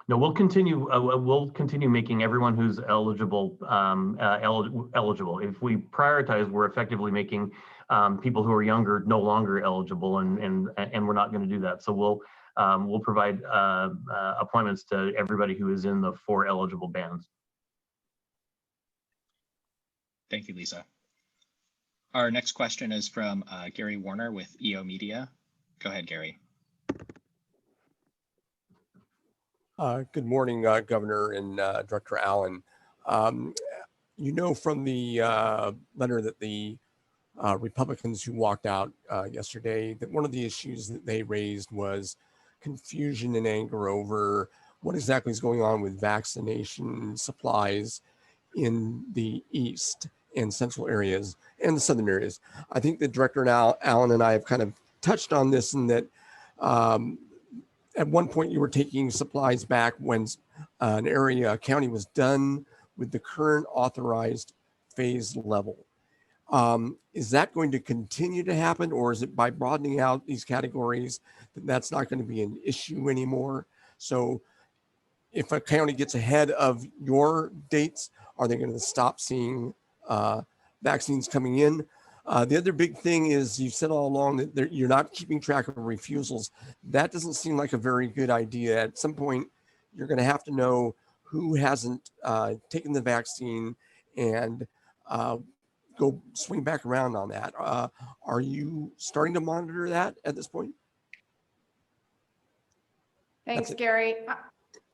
No, we'll continue making everyone who's eligible eligible. If we prioritize, we're effectively making people who are younger no longer eligible, and we're not going to do that. So we'll provide appointments to everybody who is in the 4 eligible bands. Thank you, Lisa. Our next question is from Gary Warner with EO Media. Go ahead, Gary. Good morning, Governor and Director Allen. From the letter that the Republicans who walked out yesterday, that one of the issues that they raised was confusion and anger over what exactly is going on with vaccination supplies in the East and central areas and the southern areas. I think that Director Allen and I have kind of touched on this, in that at one point you were taking supplies back when a county was done with the current authorized phase level. Is that going to continue to happen, or is it by broadening out these categories that's not going to be an issue anymore? So if a county gets ahead of your dates, are they going to stop seeing vaccines coming in? The other big thing is, you've said all along that you're not keeping track of refusals. That doesn't seem like a very good idea. At some point, you're going to have to know who hasn't taken the vaccine and go swing back around on that. Are you starting to monitor that at this point? Thanks, Gary.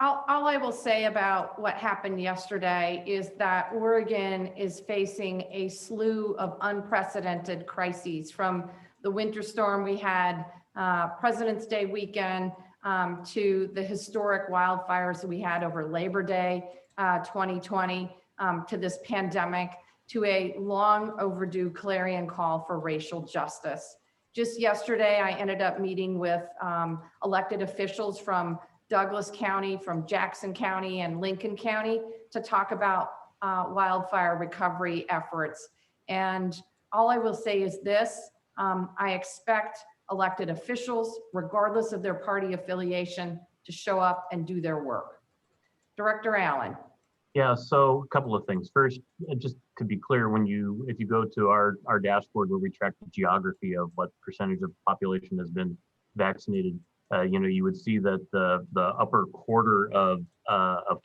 All I will say about what happened yesterday is that Oregon is facing a slew of unprecedented crises, from the winter storm we had, President's Day weekend, to the historic wildfires that we had over Labor Day 2020, to this pandemic, to a long overdue clarion call for racial justice. Just yesterday, I ended up meeting with elected officials from Douglas County, from Jackson County and Lincoln County to talk about wildfire recovery efforts. And all I will say is this, I expect elected officials, regardless of their party affiliation, to show up and do their work. Director Allen. Yeah, so a couple of things. First, just to be clear, if you go to our dashboard where we track the geography of what percentage of the population has been vaccinated, you would see that the upper quarter of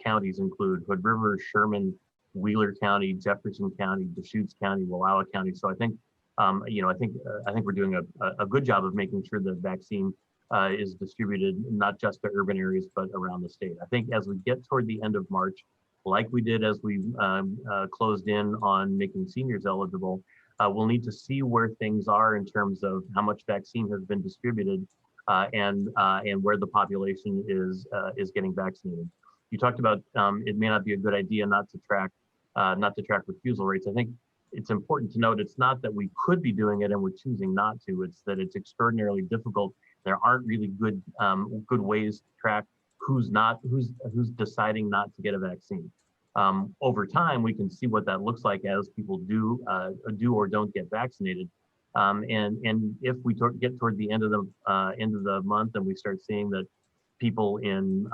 counties include Hood River, Sherman, Wheeler County, Jefferson County, Deschutes County, Wallowa County. So I think we're doing a good job of making sure the vaccine is distributed not just to urban areas but around the state. I think as we get toward the end of March, like we did as we closed in on making seniors eligible, we'll need to see where things are in terms of how much vaccine has been distributed and where the population is getting vaccinated. You talked about it may not be a good idea not to track refusal rates. I think it's important to note it's not that we could be doing it and we're choosing not to. It's that it's extraordinarily difficult. There aren't really good ways to track who's deciding not to get a vaccine. Over time, we can see what that looks like as people do or don't get vaccinated. And if we get toward the end of the month and we start seeing that people in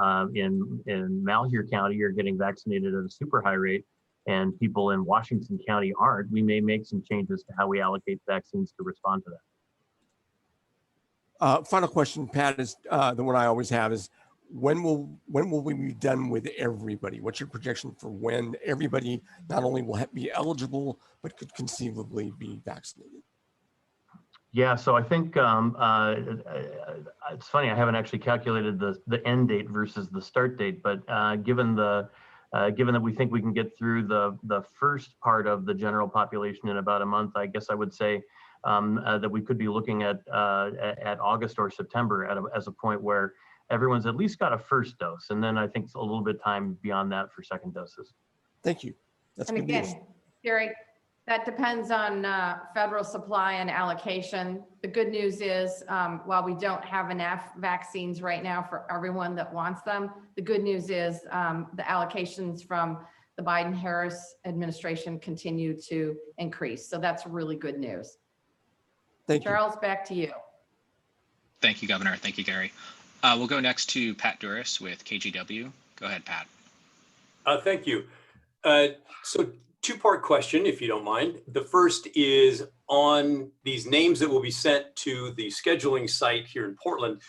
Malheur County are getting vaccinated at a super high rate and people in Washington County aren't, we may make some changes to how we allocate vaccines to respond to that. Final question, Pat, is the one I always have is, when will we be done with everybody? What's your projection for when everybody not only will be eligible, but could conceivably be vaccinated? Yeah, so I think it's funny, I haven't actually calculated the end date versus the start date, but given that we think we can get through the first part of the general population in about a month, I guess I would say that we could be looking at August or September as a point where everyone's at least got a first dose, and then I think it's a little bit time beyond that for second doses. Thank you. That's And good again, news. Gary, that depends on federal supply and allocation. The good news is, while we don't have enough vaccines right now for everyone that wants them, the good news is the allocations from the Biden-Harris administration continue to increase. So that's really good news. Thank you. Charles, back to you. Thank you, Governor. Thank you, Gary. We'll go next to Pat Duris with KGW. Go ahead, Pat. Thank you. So two-part question, if you don't mind. The first is on these names that will be sent to the scheduling site here in Portland.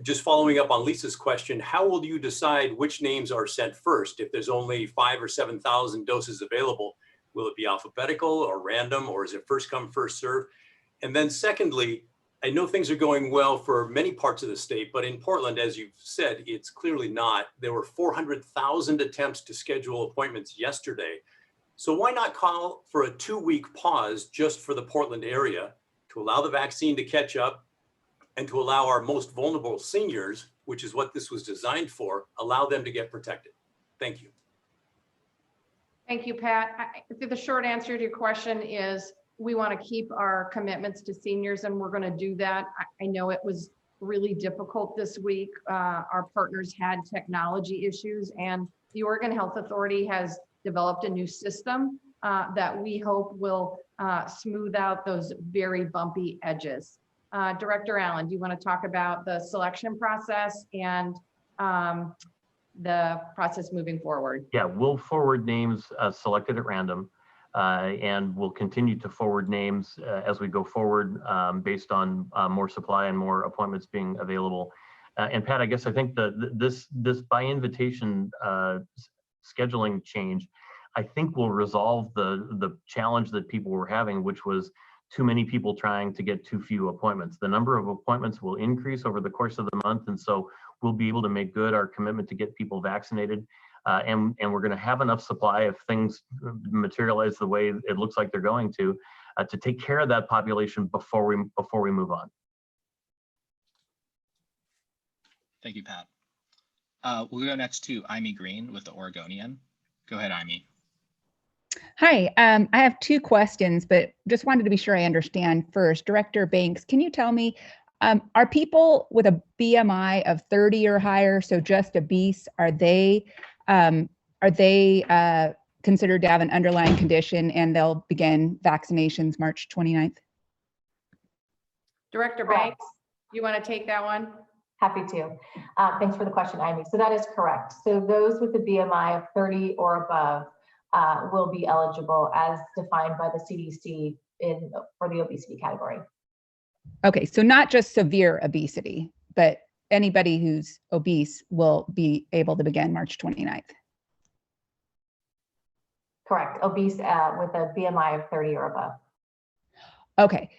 Just following up on Lisa's question, how will you decide which names are sent first? If there's only 5,000 or 7,000 doses available, will it be alphabetical or random, or is it first come, first serve? And then secondly, I know things are going well for many parts of the state, but in Portland, as you've said, it's clearly not. There were 400,000 attempts to schedule appointments yesterday. So why not call for a 2-week pause just for the Portland area to allow the vaccine to catch up and to allow our most vulnerable seniors, which is what this was designed for, allow them to get protected? Thank you. Thank you, Pat. I think the short answer to your question is we want to keep our commitments to seniors, and we're going to do that. I know it was really difficult this week. Our partners had technology issues, and the Oregon Health Authority has developed a new system that we hope will smooth out those very bumpy edges. Director Allen, do you want to talk about the selection process and the process moving forward? Yeah, we'll forward names selected at random. And we'll continue to forward names as we go forward based on more supply and more appointments being available. And Pat, I guess I think this by invitation scheduling change, I think will resolve the challenge that people were having, which was too many people trying to get too few appointments. The number of appointments will increase over the course of the month, and so we'll be able to make good our commitment to get people vaccinated. And we're going to have enough supply if things materialize the way it looks like they're going to take care of that population before we move on. Thank you, Pat. We'll go next to Amy Green with the Oregonian. Go ahead, Amy. Hi, I have two questions, but just wanted to be sure I understand first. Director Banks, can you tell me, are people with a BMI of 30 or higher, so just obese, are they considered to have an underlying condition and they'll begin vaccinations March 29th? Director Banks, you want to take that one? Happy to. Thanks for the question, Amy. So that is correct. So those with a BMI of 30 or above will be eligible as defined by the CDC for the obesity category. Okay, so not just severe obesity, but anybody who's obese will be able to begin March 29th. Correct. Obese with a BMI of 30 or above. Okay.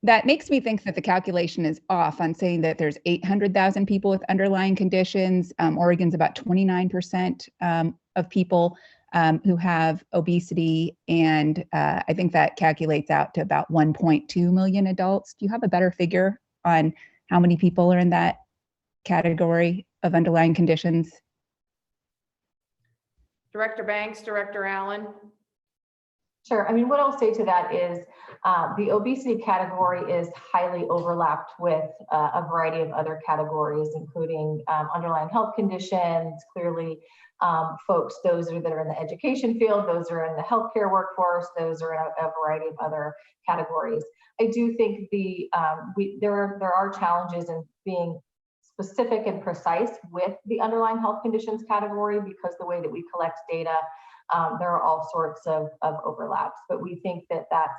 That makes me think that the calculation is off on saying that there's 800,000 people with underlying conditions. Oregon's about 29% of people who have obesity. And I think that calculates out to about 1.2 million adults. Do you have a better figure on how many people are in that category of underlying conditions? Director Banks, Director Allen. Sure. I mean, what I'll say to that is the obesity category is highly overlapped with a variety of other categories, including underlying health conditions. Clearly, folks, those that are in the education field, those are in the healthcare workforce, those are in a variety of other categories. I do think there are challenges in being specific and precise with the underlying health conditions category because the way that we collect data, there are all sorts of overlaps, but we think that that's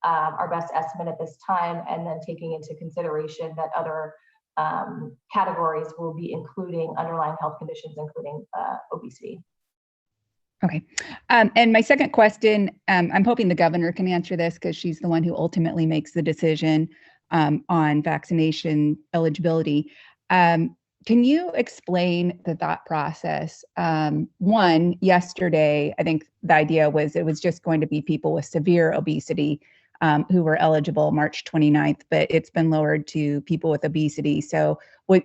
our best estimate at this time, and then taking into consideration that other categories will be including underlying health conditions, including obesity. Okay. And my second question, I'm hoping the governor can answer this because she's the one who ultimately makes the decision on vaccination eligibility. Can you explain the thought process? One, yesterday, I think the idea was it was just going to be people with severe obesity who were eligible March 29th, but it's been lowered to people with obesity. So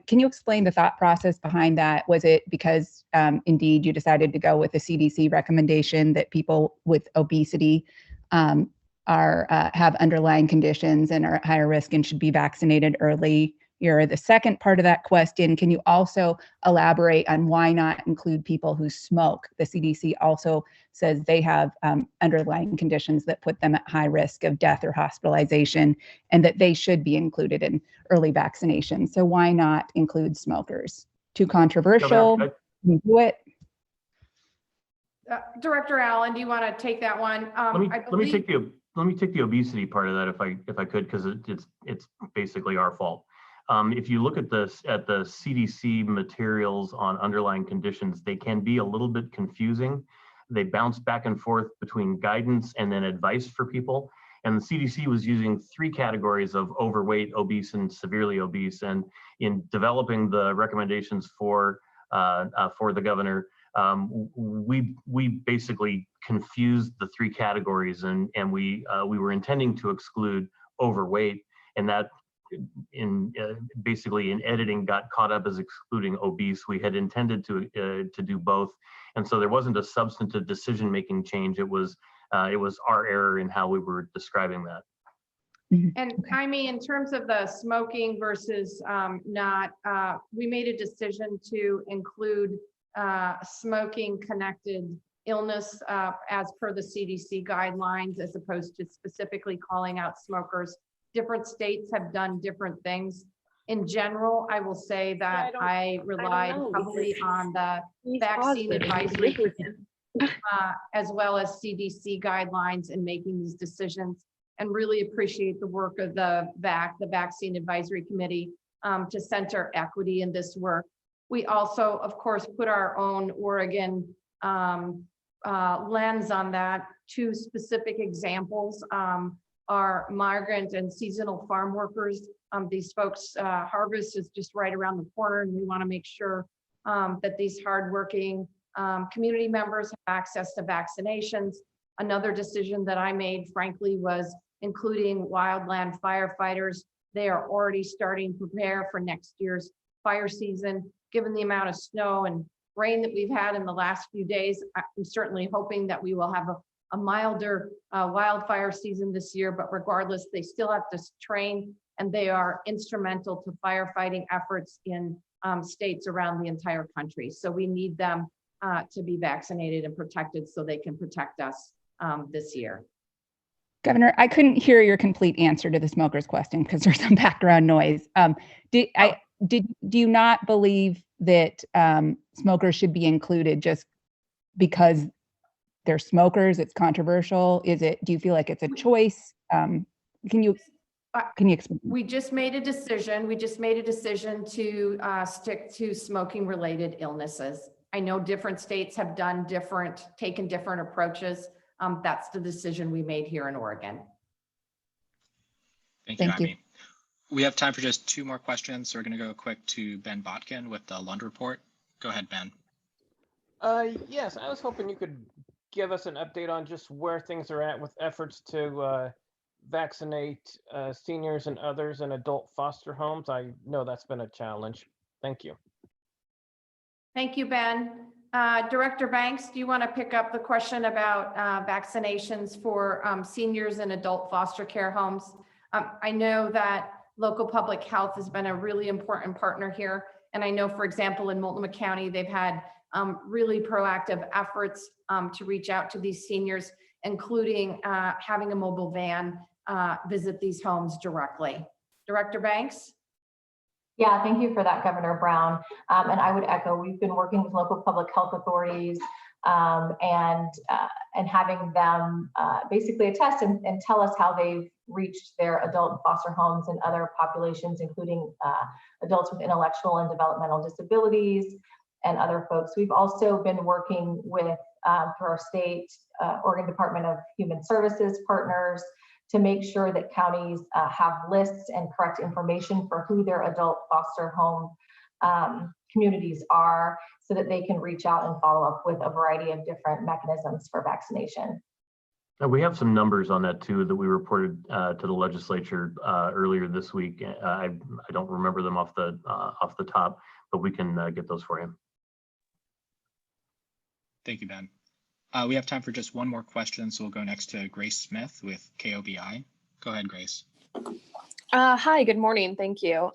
can you explain the thought process behind that? Was it because indeed you decided to go with the CDC recommendation that people with obesity have underlying conditions and are at higher risk and should be vaccinated early? The second part of that question, can you also elaborate on why not include people who smoke? The CDC also says they have underlying conditions that put them at high risk of death or hospitalization, and that they should be included in early vaccination. So why not include smokers? Too controversial? Can you do it? Director Allen, do you want to take that one? Let me take the obesity part of that if I could, because it's basically our fault. If you look at the CDC materials on underlying conditions, they can be a little bit confusing. They bounce back and forth between guidance and then advice for people. And the CDC was using three categories of overweight, obese, and severely obese. And in developing the recommendations for the governor, we basically confused the three categories, and we were intending to exclude overweight, and that basically in editing got caught up as excluding obese. We had intended to do both, and so there wasn't a substantive decision-making change. It was our error in how we were describing that. And I mean, in terms of the smoking versus not, we made a decision to include smoking connected illness as per the CDC guidelines, as opposed to specifically calling out smokers. Different states have done different things. In general, I will say that I relied heavily on the vaccine advisory as well as CDC guidelines in making these decisions, and really appreciate the work of the Vaccine Advisory Committee to center equity in this work. We also, of course, put our own Oregon lens on that. Two specific examples are migrant and seasonal farm workers These folks, harvest is just right around the corner, and we want to make sure that these hardworking community members have access to vaccinations. Another decision that I made, frankly, was including wildland firefighters. They are already starting to prepare for next year's fire season. Given the amount of snow and rain that we've had in the last few days, I'm certainly hoping that we will have a milder wildfire season this year, but regardless, they still have to train, and they are instrumental to firefighting efforts in states around the entire country. So we need them to be vaccinated and protected so they can protect us this year. Governor, I couldn't hear your complete answer to the smoker's question because there's some background noise. Do you not believe that smokers should be included just because they're smokers? It's controversial. Do you feel like it's a choice? Can you explain? We just made a decision. We just made a decision to stick to smoking related illnesses. I know different states have taken different approaches. That's the decision we made here in Oregon. Thank you, Thank you. Amy. We have time for just 2 more questions. So we're going to go quick to Ben Botkin with the Lund Report. Go ahead, Ben. Yes, I was hoping you could give us an update on just where things are at with efforts to vaccinate seniors and others in adult foster homes. I know that's been a challenge. Thank you. Thank you, Ben. Director Banks, do you want to pick up the question about vaccinations for seniors and adult foster care homes? I know that local public health has been a really important partner here. And I know, for example, in Multnomah County, they've had really proactive efforts to reach out to these seniors, including having a mobile van visit these homes directly. Director Banks? Yeah, thank you for that, Governor Brown. And I would echo, we've been working with local public health authorities and having them basically attest and tell us how they've reached their adult foster homes and other populations, including adults with intellectual and developmental disabilities and other folks. We've also been working with, through our state, Oregon Department of Human Services partners, to make sure that counties have lists and correct information for who their adult foster home communities are, so that they can reach out and follow up with a variety of different mechanisms for vaccination. We have some numbers on that too that we reported to the legislature earlier this week. I don't remember them off the top, but we can get those for you. Thank you, Ben. We have time for just 1 more question, so we'll go next to Grace Smith with KOBI. Go ahead, Grace. Hi, good morning. Thank you.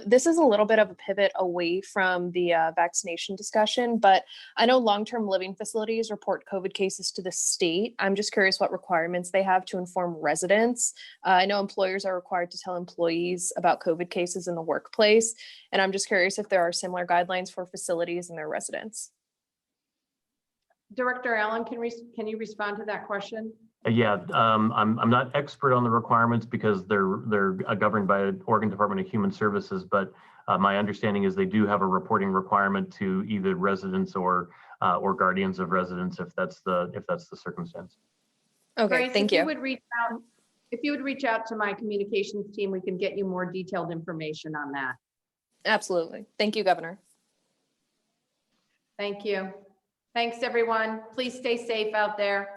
This is a little bit of a pivot away from the vaccination discussion, but I know long-term living facilities report COVID cases to the state. I'm just curious what requirements they have to inform residents. I know employers are required to tell employees about COVID cases in the workplace, and I'm just curious if there are similar guidelines for facilities and their residents. Director Allen, can you respond to that question? Yeah, I'm not expert on the requirements because they're governed by the Oregon Department of Human Services, but my understanding is they do have a reporting requirement to either residents or guardians of residents if that's the circumstance. Okay, Grace, thank you. If you would reach out to my communications team, we can get you more detailed information on that. Absolutely. Thank you, Governor. Thank you. Thanks, everyone. Please stay safe out there.